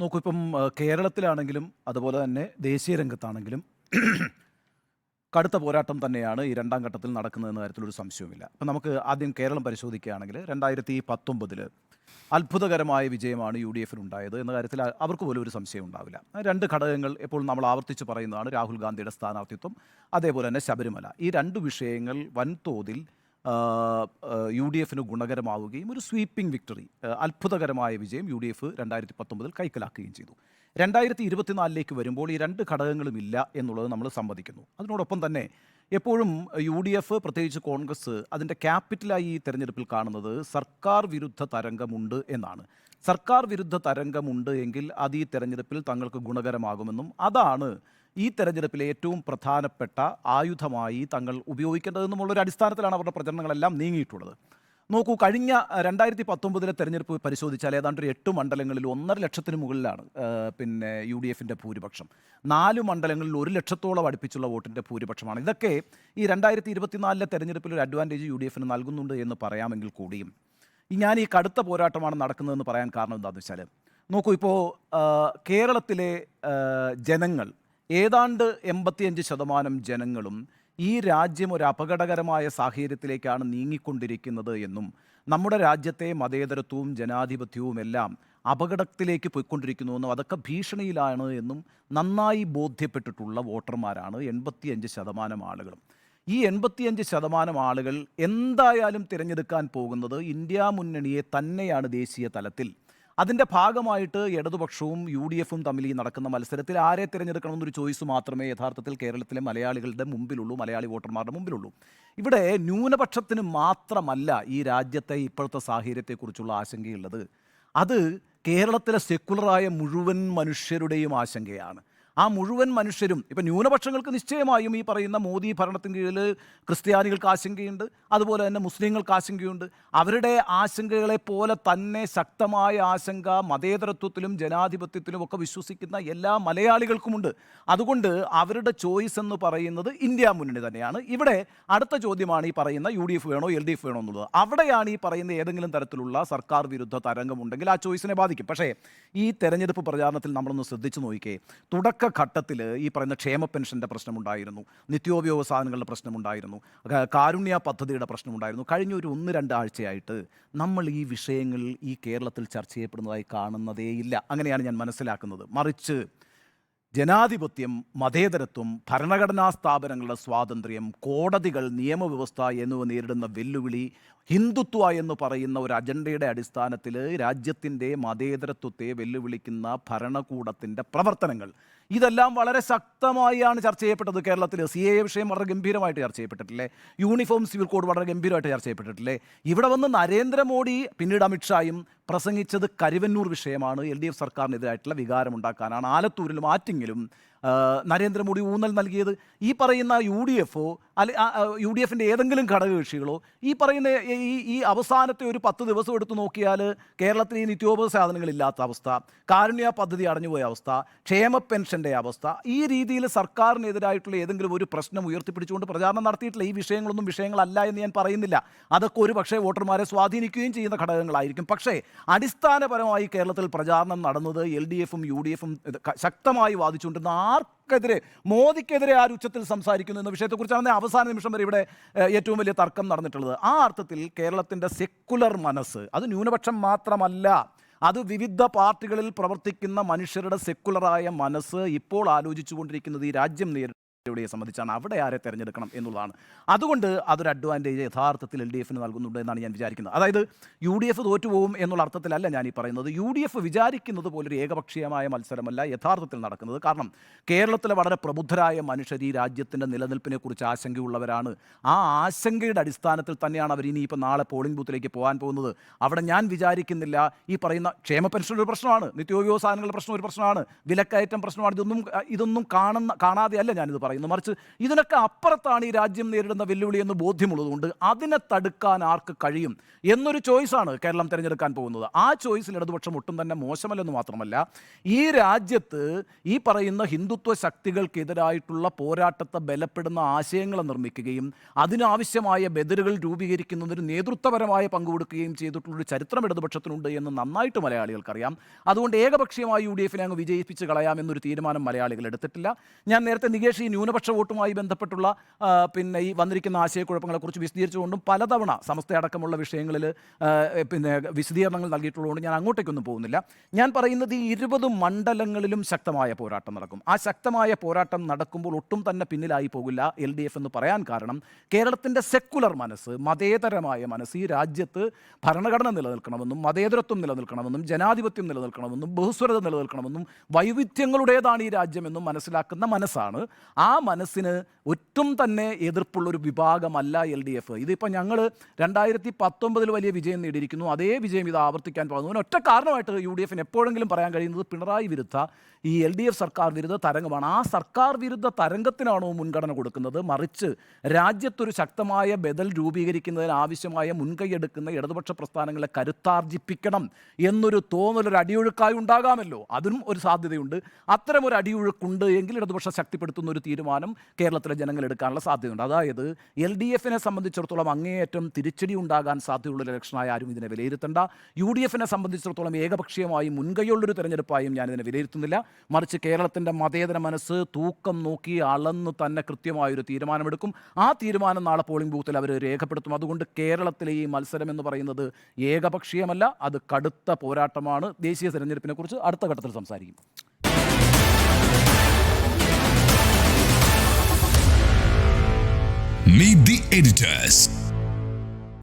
നോക്കൂ ഇപ്പം കേരളത്തിലാണെങ്കിലും അതുപോലെ തന്നെ ദേശീയ രംഗത്താണെങ്കിലും കടുത്ത പോരാട്ടം തന്നെയാണ് ഈ രണ്ടാം ഘട്ടത്തിൽ നടക്കുന്നതെന്ന കാര്യത്തിലൊരു സംശയവുമില്ല. അപ്പം നമുക്ക് ആദ്യം കേരളം പരിശോധിക്കുകയാണെങ്കിൽ 2019 അത്ഭുതകരമായ വിജയമാണ് യു ഡി എഫിനുണ്ടായത് എന്ന കാര്യത്തിൽ അവർക്ക് പോലും ഒരു സംശയം ഉണ്ടാവില്ല. രണ്ട് ഘടകങ്ങൾ എപ്പോഴും നമ്മൾ ആവർത്തിച്ച് പറയുന്നതാണ്: രാഹുൽ ഗാന്ധിയുടെ സ്ഥാനാർത്ഥിത്വം, അതേപോലെ തന്നെ ശബരിമല. ഈ രണ്ട് വിഷയങ്ങൾ വൻതോതിൽ യു ഡി എഫിന് ഗുണകരമാവുകയും ഒരു സ്വീപ്പിംഗ് വിക്ടറി, അത്ഭുതകരമായ വിജയം യു ഡി എഫ് 2019 കൈക്കലാക്കുകയും ചെയ്തു. 2024 വരുമ്പോൾ ഈ രണ്ട് ഘടകങ്ങളും ഇല്ല എന്നുള്ളത് നമ്മൾ സമ്മതിക്കുന്നു. അതിനോടൊപ്പം തന്നെ എപ്പോഴും യു ഡി എഫ്, പ്രത്യേകിച്ച് കോൺഗ്രസ്, അതിൻ്റെ ക്യാപിറ്റലായി ഈ തെരഞ്ഞെടുപ്പിൽ കാണുന്നത് സർക്കാർ വിരുദ്ധ തരംഗമുണ്ട് എന്നാണ്. സർക്കാർ വിരുദ്ധ തരംഗമുണ്ട് എങ്കിൽ അത് ഈ തെരഞ്ഞെടുപ്പിൽ തങ്ങൾക്ക് ഗുണകരമാകുമെന്നും അതാണ് ഈ തെരഞ്ഞെടുപ്പിലെ ഏറ്റവും പ്രധാനപ്പെട്ട ആയുധമായി തങ്ങൾ ഉപയോഗിക്കേണ്ടതെന്നുമുള്ളൊരു അടിസ്ഥാനത്തിലാണ് അവരുടെ പ്രചരണങ്ങളെല്ലാം നീങ്ങിയിട്ടുള്ളത്. നോക്കൂ, കഴിഞ്ഞ 2019 തെരഞ്ഞെടുപ്പ് പരിശോധിച്ചാൽ ഏതാണ്ട് ഒരു 8 മണ്ഡലങ്ങളിൽ 1,50,000 മുകളിലാണ് യു ഡി എഫിൻ്റെ ഭൂരിപക്ഷം. 4 മണ്ഡലങ്ങളിൽ 1,00,000-ഓളം അടുപ്പിച്ചുള്ള വോട്ടിൻ്റെ ഭൂരിപക്ഷമാണ്. ഇതൊക്കെ ഈ 2024 തെരഞ്ഞെടുപ്പിൽ ഒരു അഡ്വാൻറ്റേജ് യു ഡി എഫിന് നൽകുന്നുണ്ട് എന്ന് പറയാമെങ്കിൽ കൂടിയും ഞാൻ ഈ കടുത്ത പോരാട്ടമാണ് നടക്കുന്നതെന്ന് പറയാൻ കാരണം എന്താണെന്ന് വെച്ചാൽ, നോക്കൂ, ഇപ്പോൾ കേരളത്തിലെ ജനങ്ങൾ, ഏതാണ്ട് 85% ജനങ്ങളും ഈ രാജ്യം ഒരു അപകടകരമായ സാഹചര്യത്തിലേക്കാണ് നീങ്ങിക്കൊണ്ടിരിക്കുന്നത് എന്നും നമ്മുടെ രാജ്യത്തെ മതേതരത്വവും ജനാധിപത്യവും എല്ലാം അപകടത്തിലേക്ക് പോയിക്കൊണ്ടിരിക്കുന്നുവെന്നും അതൊക്കെ ഭീഷണിയിലാണ് എന്നും നന്നായി ബോധ്യപ്പെട്ടിട്ടുള്ള വോട്ടർമാരാണ് 85% ആളുകളും. ഈ 85% ആളുകൾ എന്തായാലും തിരഞ്ഞെടുക്കാൻ പോകുന്നത് ഇന്ത്യ മുന്നണിയെ തന്നെയാണ് ദേശീയ തലത്തിൽ. അതിൻ്റെ ഭാഗമായിട്ട് ഇടതുപക്ഷവും യു ഡി എഫും തമ്മിൽ ഈ നടക്കുന്ന മത്സരത്തിൽ ആരെ തിരഞ്ഞെടുക്കണമെന്നൊരു ചോയ്സ് മാത്രമേ യഥാർത്ഥത്തിൽ കേരളത്തിലെ മലയാളികളുടെ മുമ്പിലുള്ളൂ, മലയാളി വോട്ടർമാരുടെ മുമ്പിലുള്ളൂ. ഇവിടെ ന്യൂനപക്ഷത്തിന് മാത്രമല്ല ഈ രാജ്യത്തെ ഇപ്പോഴത്തെ സാഹചര്യത്തെക്കുറിച്ചുള്ള ആശങ്കയുള്ളത്. അത് കേരളത്തിലെ സെക്കുലറായ മുഴുവൻ മനുഷ്യരുടെയും ആശങ്കയാണ്. ആ മുഴുവൻ മനുഷ്യരും, ഇപ്പം ന്യൂനപക്ഷങ്ങൾക്ക് നിശ്ചയമായും ഈ പറയുന്ന മോദി ഭരണത്തിന് കീഴിൽ ക്രിസ്ത്യാനികൾക്ക് ആശങ്കയുണ്ട്, അതുപോലെ തന്നെ മുസ്ലിങ്ങൾക്ക് ആശങ്കയുണ്ട്. അവരുടെ ആശങ്കകളെ പോലെ തന്നെ ശക്തമായ ആശങ്ക മതേതരത്വത്തിലും ജനാധിപത്യത്തിലും ഒക്കെ വിശ്വസിക്കുന്ന എല്ലാ മലയാളികൾക്കുമുണ്ട്. അതുകൊണ്ട് അവരുടെ ചോയ്സ് എന്ന് പറയുന്നത് ഇന്ത്യ മുന്നണി തന്നെയാണ്. ഇവിടെ അടുത്ത ചോദ്യമാണ് ഈ പറയുന്ന യു ഡി എഫ് വേണോ എൽ ഡി എഫ് വേണോ എന്നുള്ളത്. അവിടെയാണ് ഈ പറയുന്ന ഏതെങ്കിലും തരത്തിലുള്ള സർക്കാർ വിരുദ്ധ തരംഗമുണ്ടെങ്കിൽ ആ ചോയ്സിനെ ബാധിക്കും. പക്ഷേ ഈ തെരഞ്ഞെടുപ്പ് പ്രചാരണത്തിൽ നമ്മളൊന്ന് ശ്രദ്ധിച്ചു നോക്കിക്കേ. ഘട്ടത്തിൽ ഈ പറയുന്ന ക്ഷേമ പെൻഷൻ്റെ പ്രശ്നമുണ്ടായിരുന്നു, നിത്യോപയോഗ സാധനങ്ങളുടെ പ്രശ്നമുണ്ടായിരുന്നു, കാരുണ്യ പദ്ധതിയുടെ പ്രശ്നമുണ്ടായിരുന്നു. കഴിഞ്ഞ ഒരു 1-2 ആഴ്ചയായിട്ട് നമ്മൾ ഈ വിഷയങ്ങൾ ഈ കേരളത്തിൽ ചർച്ച ചെയ്യപ്പെടുന്നതായി കാണുന്നതേയില്ല. അങ്ങനെയാണ് ഞാൻ മനസ്സിലാക്കുന്നത്. മറിച്ച് ജനാധിപത്യം, മതേതരത്വം, ഭരണഘടനാ സ്ഥാപനങ്ങളുടെ സ്വാതന്ത്ര്യം, കോടതികൾ, നിയമവ്യവസ്ഥ എന്നിവ നേരിടുന്ന വെല്ലുവിളി, ഹിന്ദുത്വ എന്ന് പറയുന്ന ഒരു അജണ്ടയുടെ അടിസ്ഥാനത്തിൽ രാജ്യത്തിൻ്റെ മതേതരത്വത്തെ വെല്ലുവിളിക്കുന്ന ഭരണകൂടത്തിൻ്റെ പ്രവർത്തനങ്ങൾ, ഇതെല്ലാം വളരെ ശക്തമായാണ് ചർച്ച ചെയ്യപ്പെട്ടത്. കേരളത്തിൽ CAA വിഷയം വളരെ ഗംഭീരമായിട്ട് ചർച്ച ചെയ്യപ്പെട്ടിട്ടില്ലേ? യൂണിഫോം സിവിൽ കോഡ് വളരെ ഗംഭീരമായിട്ട് ചർച്ച ചെയ്യപ്പെട്ടിട്ടില്ലേ? ഇവിടെ വന്ന് നരേന്ദ്രമോദി, പിന്നീട് അമിത്ഷായും പ്രസംഗിച്ചത് കരിവന്നൂർ വിഷയമാണ്. LDF സർക്കാരിനെതിരായിട്ടുള്ള വികാരമുണ്ടാക്കാനാണ്. ആലത്തൂരിലും ആറ്റിങ്ങിലും നരേന്ദ്രമോദി ഊന്നൽ നൽകിയത്. ഈ പറയുന്ന യു ഡി എഫോ യു ഡി എഫിൻ്റെ ഏതെങ്കിലും ഘടകകക്ഷികളോ ഈ പറയുന്ന ഈ അവസാനത്തെ ഒരു 10 ദിവസം എടുത്ത് നോക്കിയാൽ കേരളത്തിൽ ഈ നിത്യോപയോഗ സാധനങ്ങളില്ലാത്ത അവസ്ഥ, കാരുണ്യ പദ്ധതി അടഞ്ഞുപോയ അവസ്ഥ, ക്ഷേമ പെൻഷൻ്റെ അവസ്ഥ, ഈ രീതിയിൽ സർക്കാരിനെതിരായിട്ടുള്ള ഏതെങ്കിലും ഒരു പ്രശ്നം ഉയർത്തിപ്പിടിച്ചുകൊണ്ട് പ്രചാരണം നടത്തിയിട്ടില്ല. ഈ വിഷയങ്ങളൊന്നും വിഷയങ്ങളല്ല എന്ന് ഞാൻ പറയുന്നില്ല. അതൊക്കെ ഒരു പക്ഷേ വോട്ടർമാരെ സ്വാധീനിക്കുകയും ചെയ്യുന്ന ഘടകങ്ങളായിരിക്കും. പക്ഷേ അടിസ്ഥാനപരമായി കേരളത്തിൽ പ്രചാരണം നടന്നത് LDFും UDFും ശക്തമായി വാദിച്ചുകൊണ്ടിരുന്ന ആർക്കെതിരെ, മോദിക്കെതിരെ ആര് ഉച്ചത്തിൽ സംസാരിക്കുന്നു എന്ന വിഷയത്തെക്കുറിച്ചാണ് അവസാന നിമിഷം വരെ ഇവിടെ ഏറ്റവും വലിയ തർക്കം നടന്നിട്ടുള്ളത്. ആ അർത്ഥത്തിൽ കേരളത്തിൻ്റെ സെക്കുലർ മനസ്സ്, അത് ന്യൂനപക്ഷം മാത്രമല്ല, അത് വിവിധ പാർട്ടികളിൽ പ്രവർത്തിക്കുന്ന മനുഷ്യരുടെ സെക്കുലറായ മനസ്സ് ഇപ്പോൾ ആലോചിച്ചുകൊണ്ടിരിക്കുന്നത് ഈ രാജ്യം യെ സംബന്ധിച്ചാണ്. അവിടെ ആരെ തിരഞ്ഞെടുക്കണം എന്നുള്ളതാണ്. അതുകൊണ്ട് അതൊരു അഡ്വാൻറ്റേജ് യഥാർത്ഥത്തിൽ LDFന് നൽകുന്നുണ്ട് എന്നാണ് ഞാൻ വിചാരിക്കുന്നത്. അതായത് UDF തോറ്റുപോകും എന്നുള്ള അർത്ഥത്തിലല്ല ഞാൻ ഈ പറയുന്നത്. UDF വിചാരിക്കുന്നത് പോലൊരു ഏകപക്ഷീയമായ മത്സരമല്ല യഥാർത്ഥത്തിൽ നടക്കുന്നത്. കാരണം കേരളത്തിലെ വളരെ പ്രബുദ്ധരായ മനുഷ്യർ ഈ രാജ്യത്തിൻ്റെ നിലനിൽപ്പിനെ കുറിച്ച് ആശങ്കയുള്ളവരാണ്. ആ ആശങ്കയുടെ അടിസ്ഥാനത്തിൽ തന്നെയാണ് അവർ ഇനിയിപ്പോൾ നാളെ പോളിംഗ് ബൂത്തിലേക്ക് പോകാൻ പോകുന്നത്. അവിടെ ഞാൻ വിചാരിക്കുന്നില്ല ഈ പറയുന്ന ക്ഷേമ പെൻഷൻ ഒരു പ്രശ്നമാണ്, നിത്യോപയോഗ സാധനങ്ങളുടെ പ്രശ്നം ഒരു പ്രശ്നമാണ്, വിലക്കയറ്റം പ്രശ്നമാണ്. ഇതൊന്നും കാണാതെ അല്ല ഞാനിത് പറയുന്നത്. പറയുന്നത്. മറിച്ച് ഇതിനൊക്കെ അപ്പുറത്താണ് ഈ രാജ്യം നേരിടുന്ന വെല്ലുവിളി എന്ന് ബോധ്യമുള്ളതുകൊണ്ട് അതിനെ തടുക്കാൻ ആർക്ക് കഴിയും എന്നൊരു ചോയ്സാണ് കേരളം തിരഞ്ഞെടുക്കാൻ പോകുന്നത്. ആ ചോയ്സിൽ ഇടതുപക്ഷം ഒട്ടും തന്നെ മോശമല്ലെന്ന് മാത്രമല്ല, ഈ രാജ്യത്ത് ഈ പറയുന്ന ഹിന്ദുത്വ ശക്തികൾക്കെതിരായിട്ടുള്ള പോരാട്ടത്തെ ബലപ്പെടുന്ന ആശയങ്ങൾ നിർമ്മിക്കുകയും അതിനാവശ്യമായ ബദലുകൾ രൂപീകരിക്കുന്നതിന് നേതൃത്വപരമായ പങ്കുകൊടുക്കുകയും ചെയ്തിട്ടുള്ളൊരു ചരിത്രം ഇടതുപക്ഷത്തിനുണ്ട് എന്ന് നന്നായിട്ട് മലയാളികൾക്കറിയാം. അതുകൊണ്ട് ഏകപക്ഷീയമായി UDF-നെ അങ്ങ് വിജയിപ്പിച്ച് കളയാമെന്നൊരു തീരുമാനം മലയാളികൾ എടുത്തിട്ടില്ല. ഞാൻ നേരത്തെ നികേഷ് ഈ ന്യൂനപക്ഷ വോട്ടുമായി ബന്ധപ്പെട്ടുള്ള പിന്നെ ഈ വന്നിരിക്കുന്ന ആശയക്കുഴപ്പങ്ങളെക്കുറിച്ച് വിശദീകരിച്ചുകൊണ്ടും പലതവണ സമസ്തയടക്കമുള്ള വിഷയങ്ങളിൽ പിന്നെ വിശദീകരണങ്ങൾ നൽകിയിട്ടുള്ളതുകൊണ്ട് ഞാൻ അങ്ങോട്ടേക്കൊന്നും പോകുന്നില്ല. ഞാൻ പറയുന്നത് ഈ 20 മണ്ഡലങ്ങളിലും ശക്തമായ പോരാട്ടം നടക്കും. ആ ശക്തമായ പോരാട്ടം നടക്കുമ്പോൾ ഒട്ടും തന്നെ പിന്നിലായി പോകില്ല LDF എന്ന് പറയാൻ കാരണം കേരളത്തിൻ്റെ സെക്കുലർ മനസ്സ്, മതേതരമായ മനസ്സ്, ഈ രാജ്യത്ത് ഭരണഘടന നിലനിൽക്കണമെന്നും മതേതരത്വം നിലനിൽക്കണമെന്നും ജനാധിപത്യം നിലനിൽക്കണമെന്നും ബഹുസ്വരത നിലനിൽക്കണമെന്നും വൈവിധ്യങ്ങളുടേതാണ് ഈ രാജ്യമെന്നും മനസ്സിലാക്കുന്ന മനസ്സാണ്. ആ മനസ്സിന് ഒട്ടും തന്നെ എതിർപ്പുള്ളൊരു വിഭാഗമല്ല LDF. ഇതിപ്പോൾ ഞങ്ങൾ 2019 വലിയ വിജയം നേടിയിരിക്കുന്നു. അതേ വിജയം ഇത് ആവർത്തിക്കാൻ പോകുന്നു. ഒറ്റ കാരണമായിട്ട് UDF-ന് എപ്പോഴെങ്കിലും പറയാൻ കഴിയുന്നത് പിണറായി വിരുദ്ധ ഈ LDF സർക്കാർ വിരുദ്ധ തരംഗമാണ്. ആ സർക്കാർ വിരുദ്ധ തരംഗത്തിനാണോ മുൻഗണന കൊടുക്കുന്നത്, മറിച്ച് രാജ്യത്തൊരു ശക്തമായ ബദൽ രൂപീകരിക്കുന്നതിന് ആവശ്യമായ മുൻകൈയെടുക്കുന്ന ഇടതുപക്ഷ പ്രസ്ഥാനങ്ങളെ കരുത്താർജിപ്പിക്കണം എന്നൊരു തോന്നലൊരു അടിയൊഴുക്കായി ഉണ്ടാകാമല്ലോ, അതിനും ഒരു സാധ്യതയുണ്ട്. അത്തരമൊരു അടിയൊഴുക്കുണ്ട് എങ്കിൽ ഇടതുപക്ഷം ശക്തിപ്പെടുത്തുന്ന ഒരു തീരുമാനം കേരളത്തിലെ ജനങ്ങൾ എടുക്കാനുള്ള സാധ്യതയുണ്ട്. അതായത് LDF-നെ സംബന്ധിച്ചിടത്തോളം അങ്ങേയറ്റം തിരിച്ചടി ഉണ്ടാകാൻ സാധ്യതയുള്ള ഇലക്ഷനായി ആരും ഇതിനെ വിലയിരുത്തേണ്ട. UDF-നെ സംബന്ധിച്ചിടത്തോളം ഏകപക്ഷീയമായി മുൻകൈയുള്ളൊരു തെരഞ്ഞെടുപ്പായും ഞാനിതിനെ വിലയിരുത്തുന്നില്ല. മറിച്ച് കേരളത്തിൻ്റെ മതേതര മനസ്സ് തൂക്കം നോക്കി അളന്ന് തന്നെ കൃത്യമായൊരു തീരുമാനമെടുക്കും. ആ തീരുമാനം നാളെ പോളിംഗ് ബൂത്തിൽ അവർ രേഖപ്പെടുത്തും. അതുകൊണ്ട് കേരളത്തിലെ ഈ മത്സരം എന്ന് പറയുന്നത് ഏകപക്ഷീയമല്ല, അത് കടുത്ത പോരാട്ടമാണ്. ദേശീയ തെരഞ്ഞെടുപ്പിനെ കുറിച്ച് അടുത്ത ഘട്ടത്തിൽ സംസാരിക്കും. Meet the editors.